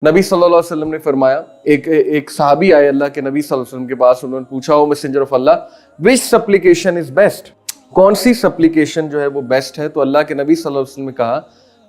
नबी सल्लल्लाहु अलैहि वसल्लम ने फरमाया, एक सहाबी आए अल्लाह के नबी सल्लल्लाहु अलैहि वसल्लम के पास, उन्होंने पूछा, O messenger of Allah, which supplication is best, कौन सी सप्लिकेशन जो है वो बेस्ट है? तो अल्लाह के नबी सल्लल्लाहु अलैहि वसल्लम ने कहा,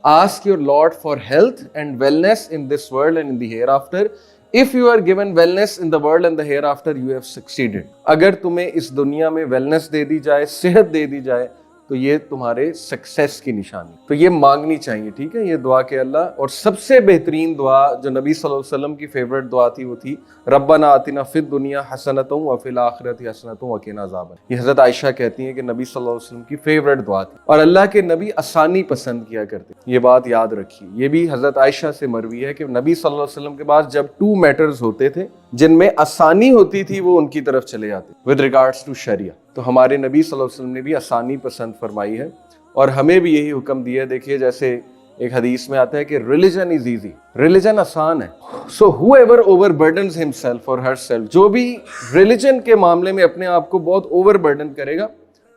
ask your lord for health and wellness in this world and in the hereafter, if you are given wellness in the world and the hereafter you have succeeded. अगर तुम्हें इस दुनिया में वेलनेस दे दी जाए, सेहत दे दी जाए, तो ये तुम्हारे सक्सेस की निशानी। तो ये मांगनी चाहिए, ठीक है, ये दुआ के अल्लाह। और सबसे बेहतरीन दुआ जो नबी सल्लल्लाहु अलैहि वसल्लम की फेवरेट दुआ थी वो थी, रब्बना आतिना फिद दुनिया हसनतुम व फिल आखिरति हसनतुम व क़िना अज़ाबन। ये हज़रत आयशा कहती हैं कि नबी सल्लल्लाहु अलैहि वसल्लम की फेवरेट दुआ थी, और अल्लाह के नबी आसानी पसंद किया करते। ये बात याद रखिए, ये भी हज़रत आयशा से मरवी है कि नबी सल्लल्लाहु अलैहि वसल्लम के पास जब 2 मैटर्स होते थे जिनमें आसानी होती थी, वो उनकी तरफ चले जाते विद रिगार्ड्स टू शरिया। तो हमारे नबी सल्लल्लाहु अलैहि वसल्लम ने भी आसानी पसंद फरमाई है, और हमें भी यही हुक्म दिया है। देखिए, जैसे एक हदीस में आता है कि रिलीजन इज इजी, रिलीजन आसान है। सो हूएवर ओवरबर्डन्स हिमसेल्फ और हरसेल्फ, जो भी रिलीजन के मामले में अपने आप को बहुत ओवरबर्डन करेगा,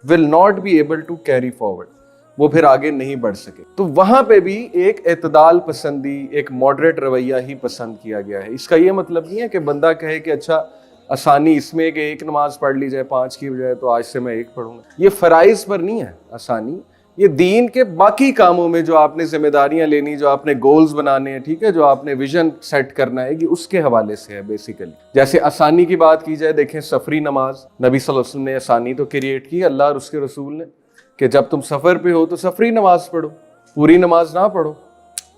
will not be able to carry forward, वो फिर आगे नहीं बढ़ सके। तो वहां पे भी एक एतदाल पसंदी, एक मॉडरेट रवैया ही पसंद किया गया है। इसका ये मतलब नहीं है कि बंदा कहे कि अच्छा आसानी इसमें कि एक नमाज पढ़ ली जाए 5 की बजाय, तो आज से मैं 1 पढ़ूंगा। ये फराइज पर नहीं है आसानी, ये दीन के बाकी कामों में जो आपने जिम्मेदारियां लेनी, जो आपने गोल्स बनाने हैं, ठीक है, जो आपने विजन सेट करना है, कि उसके हवाले से है बेसिकली। जैसे आसानी की बात की जाए, देखें सफरी नमाज, नबी सल्लल्लाहु अलैहि वसल्लम ने आसानी तो क्रिएट की, अल्लाह और उसके रसूल ने, कि जब तुम सफर पे हो तो सफरी नमाज पढ़ो, पूरी नमाज ना पढ़ो।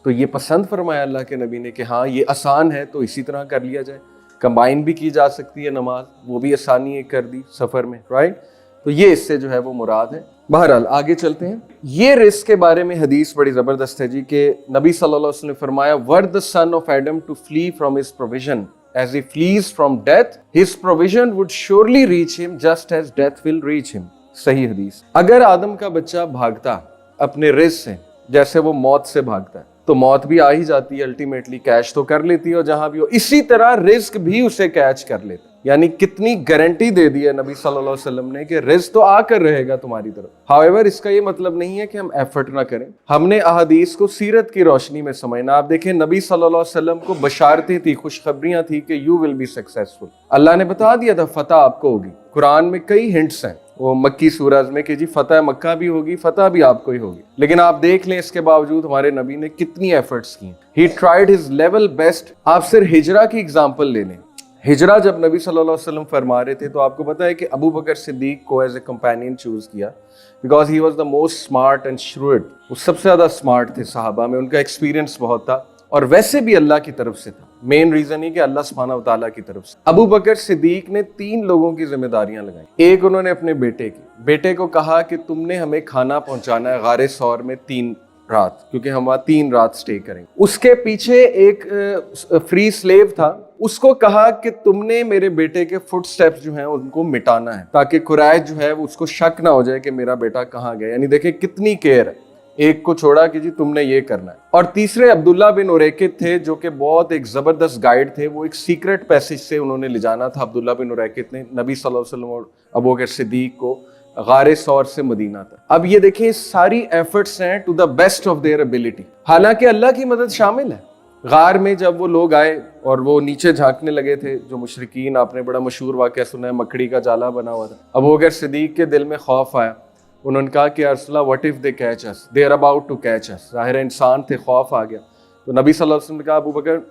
तो ये पसंद फरमाया अल्लाह के नबी ने कि हाँ ये आसान है तो इसी तरह कर लिया जाए। कंबाइन भी की जा सकती है नमाज, वो भी आसानी कर दी सफर में, राइट। तो ये इससे जो है वो मुराद है। बहरहाल आगे चलते हैं। ये रिस्क के बारे में हदीस बड़ी जबरदस्त है जी, कि नबी सल्लल्लाहु अलैहि वसल्लम ने फरमाया, were the son of Adam to flee from his provision as he flees from death, his provision would surely reach him just as death will reach him। सही हदीस। अगर आदम का बच्चा भागता अपने रिस्क से, जैसे वो मौत से भागता है, तो मौत भी आ ही जाती है, अल्टीमेटली कैच तो कर लेती है, और जहां भी हो इसी तरह रिस्क भी उसे कैच कर लेता। यानी कितनी गारंटी दे दी है नबी सल्लल्लाहु अलैहि वसल्लम ने कि रिस्क तो आकर रहेगा तुम्हारी तरफ। हाउएवर इसका ये मतलब नहीं है कि हम एफर्ट ना करें, हमने अहादीस को सीरत की रोशनी में समझना। आप देखें, नबी सल्लल्लाहु अलैहि वसल्लम को बशारतें थी, खुशखबरियां थी कि यू विल बी सक्सेसफुल। अल्लाह ने बता दिया था फतह आपको होगी। कुरान में कई हिंट्स हैं वो मक्की सूरज में कि जी फतह मक्का भी होगी, फतह भी आपको ही होगी। लेकिन आप देख लें, इसके बावजूद हमारे नबी ने कितनी एफर्ट्स की। He tried his level best. आप सिर्फ हिजरा की एग्जांपल ले लें। हिजरा जब नबी सल्लल्लाहु अलैहि वसल्लम फरमा रहे थे, तो आपको पता है कि अबू बकर सिद्दीक को एज ए कंपेनियन चूज किया, because he was the most smart and shrewd. वो सबसे ज्यादा स्मार्ट थे सहाबा में, उनका एक्सपीरियंस बहुत था, और वैसे भी अल्लाह की तरफ से था। मेन रीजन ही कि अल्लाह सुब्हानहू व तआला की तरफ से। अबू बकर सिद्दीक ने 3 लोगों की जिम्मेदारियां लगाई। एक, उन्होंने अपने बेटे को कहा कि तुमने हमें खाना पहुंचाना है गारे सौर में 3 रात, क्योंकि हम वहां 3 रात स्टे करेंगे। उसके पीछे एक फ्री स्लेव था, उसको कहा कि तुमने मेरे बेटे के फुट स्टेप्स जो हैं उनको मिटाना है, ताकि कुरैश जो है उसको शक ना हो जाए कि मेरा बेटा कहाँ गया। यानी देखें कितनी केयर है। एक को छोड़ा कि जी तुमने ये करना है। और तीसरे अब्दुल्ला बिन उरैकित थे, जो कि बहुत एक जबरदस्त गाइड थे। वो एक सीक्रेट पैसेज से उन्होंने ले जाना था अब्दुल्ला बिन उरैकित ने नबी सल्लल्लाहु अलैहि वसल्लम और अबू बकर सिद्दीक को गारे सौर से मदीना तक। अब ये देखें, सारी एफर्ट्स हैं to the best of their ability. हालांकि अल्लाह की मदद शामिल है। गार में जब वो लोग आए और वो नीचे झांकने लगे थे, जो मुशरिकीन, आपने बड़ा मशहूर वाक़या सुना है, मकड़ी का जाला बना हुआ था। अबू बकर सिद्दीक के दिल में खौफ आया। उन्होंने कहा कि या रसूल Allah, what if they catch us, they are about to catch us. ज़ाहिर इंसान थे, खौफ आ गया। तो नबी सल्लल्लाहु अलैहि वसल्लम ने कहा, अबू बकर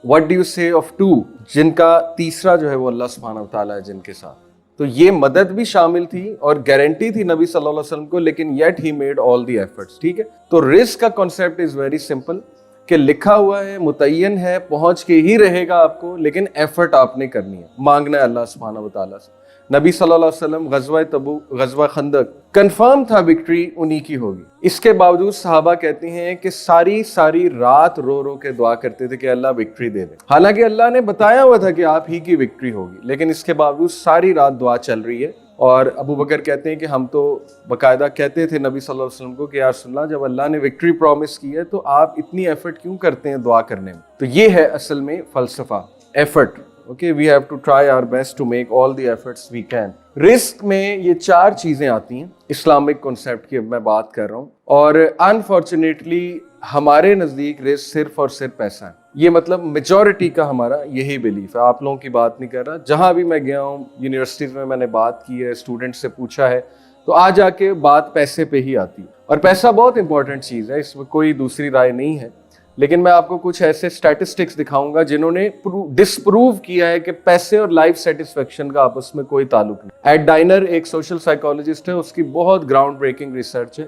व्हाट डू यू से ऑफ 2, जिनका तीसरा जो है वो अल्लाह सुब्हानहू व तआला है जिनके साथ। तो ये मदद भी शामिल थी और गारंटी थी नबी सल्लल्लाहु अलैहि वसल्लम को, लेकिन yet he made all the efforts. ठीक है, तो रिस्क का कॉन्सेप्ट इज वेरी सिंपल, कि लिखा हुआ है, मुतय्यन है, पहुंच के ही रहेगा आपको, लेकिन एफर्ट आपने करनी है, मांगना है अल्लाह सुब्हानहू व तआला से। नबी सल्लल्लाहु अलैहि वसल्लम गज़वा तबूक, गज़वा खंदक, कंफर्म था विक्ट्री उन्हीं की होगी। इसके बावजूद सहाबा कहते हैं कि सारी रात रो रो के दुआ करते थे कि अल्लाह विक्ट्री दे दे। हालांकि अल्लाह ने बताया हुआ था कि आप ही की विक्ट्री होगी, लेकिन इसके बावजूद सारी रात दुआ चल रही है। और अबू बकर कहते हैं कि हम तो बाकायदा कहते थे नबी सल्लल्लाहु अलैहि वसल्लम को कि या रसूल अल्लाह, जब अल्लाह ने विक्ट्री प्रॉमिस की है तो आप इतनी एफर्ट क्यों करते हैं दुआ करने में। तो ये है असल में फ़लसफ़ा, effort. Okay, we have to try our best to make all the efforts we can. Risk में ये 4 चीजें आती हैं, इस्लामिक कॉन्सेप्ट की अब मैं बात कर रहा हूँ, और अनफॉर्चुनेटली हमारे नजदीक रिस्क सिर्फ और सिर्फ पैसा है। ये मतलब मेजॉरिटी का हमारा यही बिलीफ है, आप लोगों की बात नहीं कर रहा। जहां भी मैं गया हूँ, यूनिवर्सिटीज में मैंने बात की है, स्टूडेंट से पूछा है, तो आ जाके बात पैसे पे ही आती है। और पैसा बहुत इंपॉर्टेंट चीज है, इसमें कोई दूसरी राय नहीं है। लेकिन मैं आपको कुछ ऐसे स्टैटिस्टिक्स दिखाऊंगा जिन्होंने डिसप्रूव किया है कि पैसे और लाइफ सेटिस्फेक्शन का आपस में कोई ताल्लुक नहीं। एड डाइनर एक सोशल साइकोलॉजिस्ट है, उसकी बहुत ग्राउंड ब्रेकिंग रिसर्च है,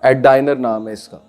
एड डाइनर नाम है इसका।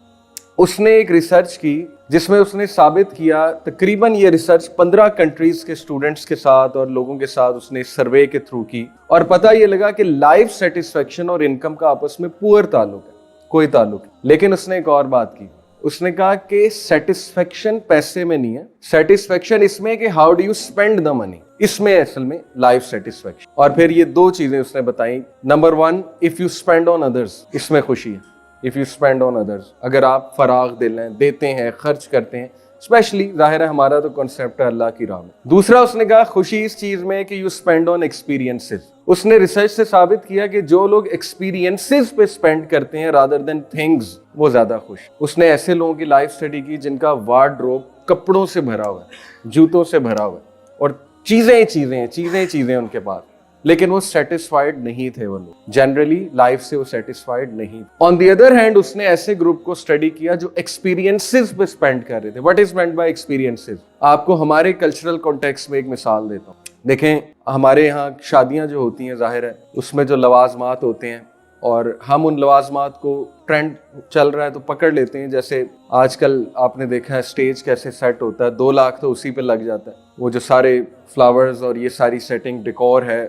उसने एक रिसर्च की जिसमें उसने साबित किया, तकरीबन ये रिसर्च 15 कंट्रीज के स्टूडेंट्स के साथ और लोगों के साथ उसने सर्वे के थ्रू की, और पता ये लगा कि लाइफ सेटिस्फेक्शन और इनकम का आपस में पुअर ताल्लुक है, कोई ताल्लुक नहीं। लेकिन उसने एक और बात की, उसने कहा कि सेटिस्फेक्शन पैसे में नहीं है, सेटिस्फेक्शन इसमें कि how do you spend the money, इसमें असल में लाइफ सेटिस्फेक्शन। और फिर ये 2 चीजें उसने बताई। Number 1, if you spend on others, इसमें खुशी है। If you spend on others, अगर आप फराग दिल हैं, देते हैं, खर्च करते हैं, स्पेशली जाहिर है हमारा तो कॉन्सेप्ट है अल्लाह की राह में। दूसरा उसने कहा खुशी इस चीज में कि यू स्पेंड ऑन एक्सपीरियंसेस। उसने रिसर्च से साबित किया कि जो लोग एक्सपीरियंसेस पे स्पेंड करते हैं रादर देन थिंग्स, वो ज्यादा खुश। उसने ऐसे लोगों की लाइफ स्टडी की जिनका वार्डरोब कपड़ों से भरा हुआ है, जूतों से भरा हुआ है, और चीजें उनके पास, लेकिन वो सेटिस्फाइड नहीं थे। वो लोग जनरली लाइफ से वो सेटिस्फाइड नहीं। ऑन द अदर हैंड उसने ऐसे ग्रुप को स्टडी किया जो एक्सपीरियंसेस पे स्पेंड कर रहे थे। What is meant by experiences? आपको हमारे कल्चरल कॉन्टेक्स्ट में एक मिसाल देता हूँ। देखें, हमारे यहाँ शादियां जो होती हैं, जाहिर है उसमें जो लवाजमात होते हैं, और हम उन लवाजमात को ट्रेंड चल रहा है तो पकड़ लेते हैं। जैसे आजकल आपने देखा है स्टेज कैसे सेट होता है, 2 लाख तो उसी पे लग जाता है। वो जो सारे फ्लावर्स और ये सारी सेटिंग डेकोर है,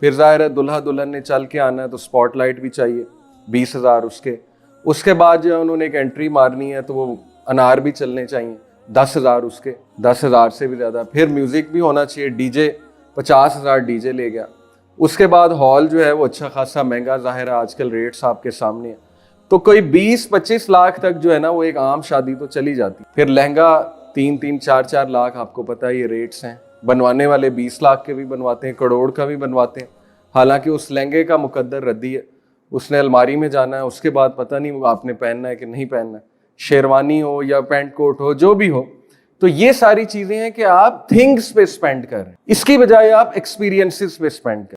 फिर जाहिर है दुल्हा दुल्हन ने चल के आना है तो स्पॉटलाइट भी चाहिए, 20,000 उसके बाद जो उन्होंने एक एंट्री मारनी है तो वो अनार भी चलने चाहिए, 10,000 10,000 से भी ज़्यादा। फिर म्यूज़िक भी होना चाहिए, डीजे 50,000 डीजे ले गया। उसके बाद हॉल जो है वो अच्छा खासा महंगा, जाहिर है आजकल रेट्स आपके सामने है, तो कोई 20-25 लाख तक जो है ना वो एक आम शादी तो चली जाती। फिर लहंगा 3-3, 4-4 लाख, आपको पता है ये रेट्स हैं। बनवाने वाले 20 लाख के भी बनवाते हैं, करोड़ का भी बनवाते हैं। हालांकि उस लहंगे का मुकद्दर रद्दी है, उसने अलमारी में जाना है, उसके बाद पता नहीं वो आपने पहनना है कि नहीं पहनना है, शेरवानी हो या पैंट कोट हो, जो भी हो। तो ये सारी चीजें हैं कि आप थिंग्स पे स्पेंड कर रहे हैं, इसकी बजाय आप एक्सपीरियंसेस पे स्पेंड करें।